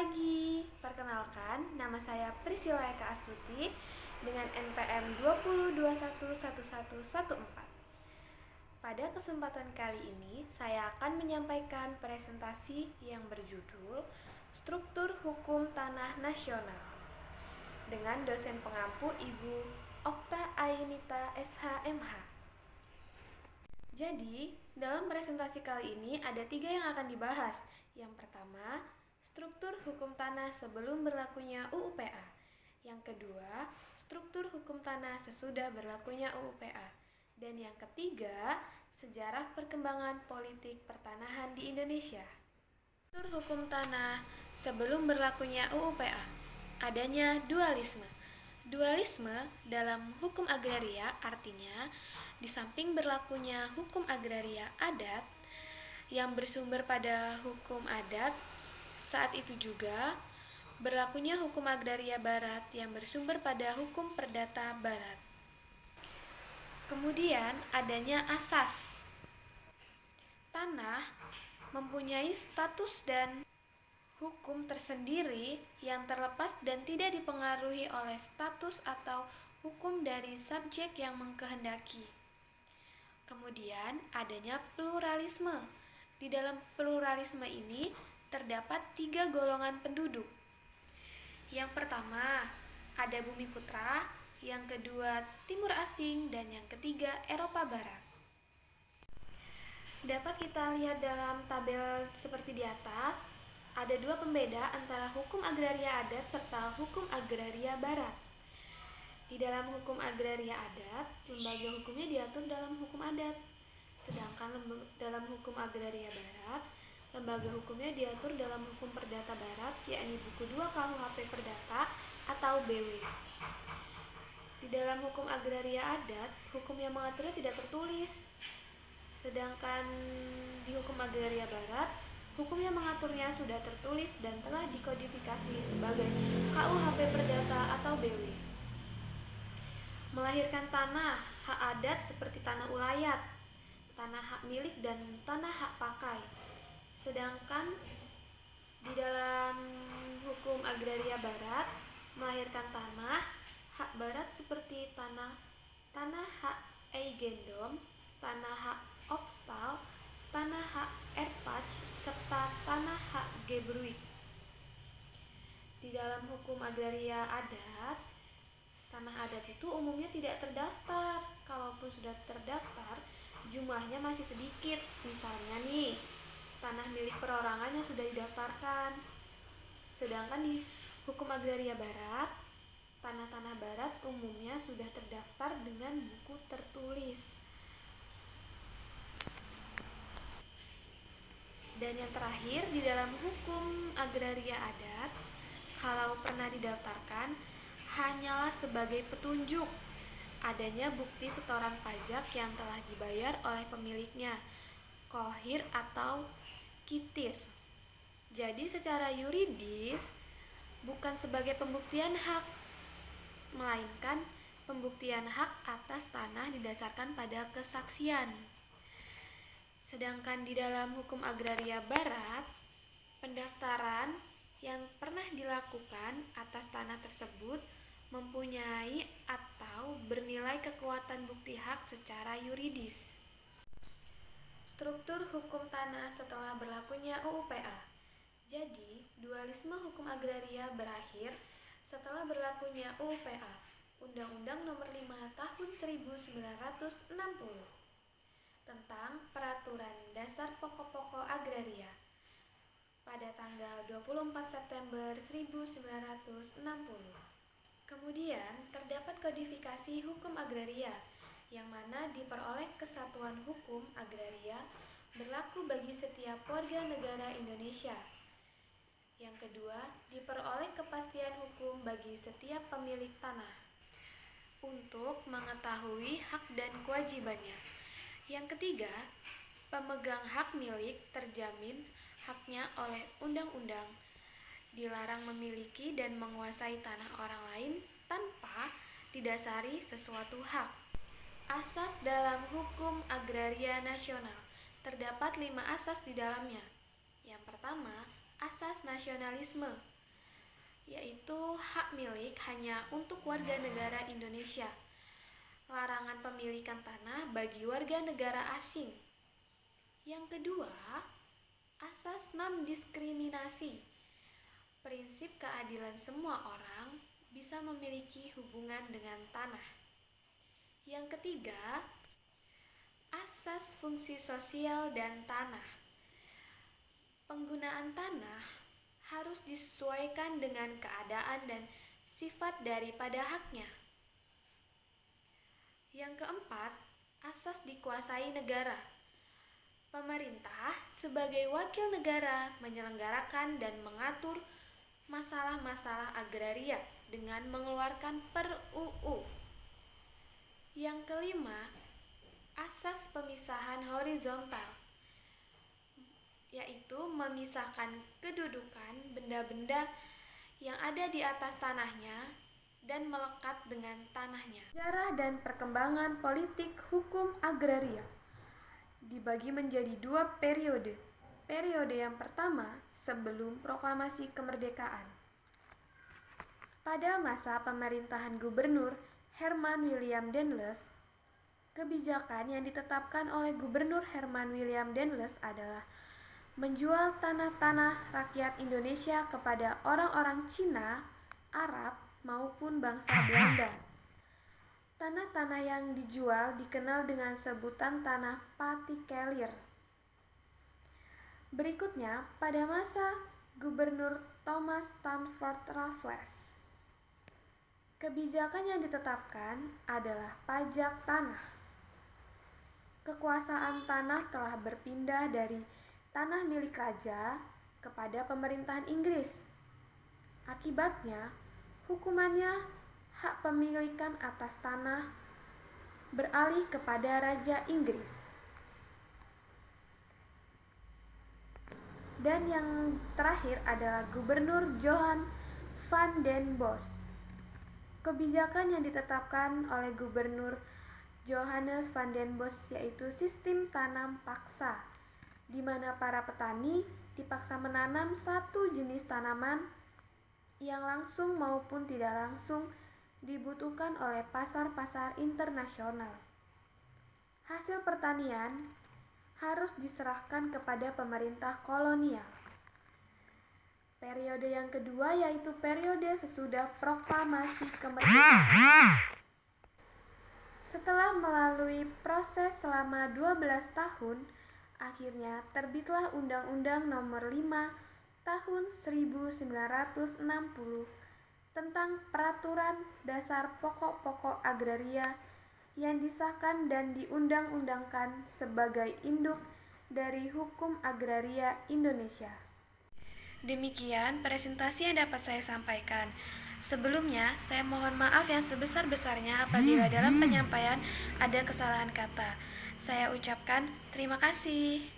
pagi, perkenalkan nama saya Priscilla Eka Astuti dengan NPM 20211114. Pada kesempatan kali ini, saya akan menyampaikan presentasi yang berjudul Struktur Hukum Tanah Nasional dengan dosen pengampu Ibu Okta Ainita SHMH. Jadi, dalam presentasi kali ini ada 3 yang akan dibahas. Yang pertama, struktur hukum tanah sebelum berlakunya UU-PA. Yang kedua, struktur hukum tanah sesudah berlakunya UU-PA. Dan yang ketiga, sejarah perkembangan politik pertanahan di Indonesia. Struktur hukum tanah sebelum berlakunya UU-PA. Adanya dualisme. Dualisme dalam hukum agraria artinya di samping berlakunya hukum agraria adat yang bersumber pada hukum adat, saat itu juga berlakunya hukum agraria barat yang bersumber pada hukum perdata barat. Kemudian adanya asas. Tanah mempunyai status dan hukum tersendiri yang terlepas dan tidak dipengaruhi oleh status atau hukum dari subjek yang mengkehendaki. Kemudian adanya pluralisme. Di dalam pluralisme ini terdapat 3 golongan penduduk. Yang pertama, ada bumi putra, yang kedua timur asing, dan yang ketiga Eropa Barat. Dapat kita lihat dalam tabel seperti di atas, ada 2 pembeda antara hukum agraria adat serta hukum agraria barat. Di dalam hukum agraria adat, lembaga hukumnya diatur dalam hukum adat. Sedangkan dalam hukum agraria barat, lembaga hukumnya diatur dalam hukum perdata barat, yakni buku 2 KUHP Perdata atau BW. Di dalam hukum agraria adat, hukum yang mengaturnya tidak tertulis. Sedangkan di hukum agraria barat, hukum yang mengaturnya sudah tertulis dan telah dikodifikasi sebagai KUHP Perdata atau BW. Melahirkan tanah, hak adat seperti tanah ulayat, tanah hak milik, dan tanah hak pakai. Sedangkan di dalam hukum agraria barat, melahirkan tanah, hak barat seperti tanah hak eigendom, tanah hak opstal, tanah hak erpach, serta tanah hak gebruik. Di dalam hukum agraria adat, tanah adat itu umumnya tidak terdaftar. Kalaupun sudah terdaftar, jumlahnya masih sedikit. Misalnya nih, tanah milik perorangan yang sudah didaftarkan. Sedangkan di hukum agraria barat, tanah-tanah barat umumnya sudah terdaftar dengan buku tertulis. Dan yang terakhir, di dalam hukum agraria adat, kalau pernah didaftarkan, hanyalah sebagai petunjuk adanya bukti setoran pajak yang telah dibayar oleh pemiliknya, kohir atau kitir. Jadi secara yuridis bukan sebagai pembuktian hak, melainkan pembuktian hak atas tanah didasarkan pada kesaksian. Sedangkan di dalam hukum agraria barat, pendaftaran yang pernah dilakukan atas tanah tersebut mempunyai atau bernilai kekuatan bukti hak secara yuridis. Struktur hukum tanah setelah berlakunya UU-PA. Jadi, dualisme hukum agraria berakhir setelah berlakunya UU-PA, Undang-Undang Nomor 5 Tahun 1960 tentang Peraturan Dasar Pokok-pokok Agraria pada tanggal 24 September 1960. Kemudian terdapat kodifikasi hukum agraria yang mana diperoleh kesatuan hukum agraria berlaku bagi setiap warga negara Indonesia. Yang kedua, diperoleh kepastian hukum bagi setiap pemilik tanah untuk mengetahui hak dan kewajibannya. Yang ketiga, pemegang hak milik terjamin haknya oleh undang-undang, dilarang memiliki dan menguasai tanah orang lain tanpa didasari sesuatu hak. Asas dalam hukum agraria nasional. Terdapat 5 asas di dalamnya. Yang pertama, asas nasionalisme. yaitu hak milik hanya untuk warga negara Indonesia. Larangan pemilikan tanah bagi warga negara asing. Yang kedua, asas non-diskriminasi. Prinsip keadilan semua orang bisa memiliki hubungan dengan tanah. Yang ketiga, asas fungsi sosial dan tanah. Penggunaan tanah harus disesuaikan dengan keadaan dan sifat daripada haknya. Yang keempat, asas dikuasai negara. Pemerintah sebagai wakil negara menyelenggarakan dan mengatur masalah-masalah agraria dengan mengeluarkan per-UU. Yang kelima, asas pemisahan horizontal, yaitu memisahkan kedudukan benda-benda yang ada di atas tanahnya dan melekat dengan tanahnya. Sejarah dan perkembangan politik hukum agraria dibagi menjadi 2 periode. Periode yang pertama sebelum proklamasi kemerdekaan. Pada masa pemerintahan Gubernur Herman William Dendles, kebijakan yang ditetapkan oleh Gubernur Herman William Dendles adalah menjual tanah-tanah rakyat Indonesia kepada orang-orang Cina, Arab, maupun bangsa Belanda. Tanah-tanah yang dijual dikenal dengan sebutan tanah Patikelir. Berikutnya, pada masa Gubernur Thomas Stanford Raffles, kebijakan yang ditetapkan adalah pajak tanah. Kekuasaan tanah telah berpindah dari tanah milik raja kepada pemerintahan Inggris. Akibatnya, hukumannya hak pemilikan atas tanah beralih kepada Raja Inggris. Dan yang terakhir adalah Gubernur Johan van den Bosch. Kebijakan yang ditetapkan oleh Gubernur Johannes van den Bosch yaitu sistem tanam paksa, di mana para petani dipaksa menanam satu jenis tanaman yang langsung maupun tidak langsung dibutuhkan oleh pasar-pasar internasional. Hasil pertanian harus diserahkan kepada pemerintah kolonial. Periode yang kedua yaitu periode sesudah proklamasi kemerdekaan. Setelah melalui proses selama 12 tahun, akhirnya terbitlah Undang-Undang Nomor 5 Tahun 1960 tentang Peraturan Dasar Pokok-pokok Agraria yang disahkan dan diundang-undangkan sebagai induk dari hukum agraria Indonesia. Demikian presentasi yang dapat saya sampaikan. Sebelumnya, saya mohon maaf yang sebesar-besarnya apabila dalam penyampaian ada kesalahan kata. Saya ucapkan terima kasih.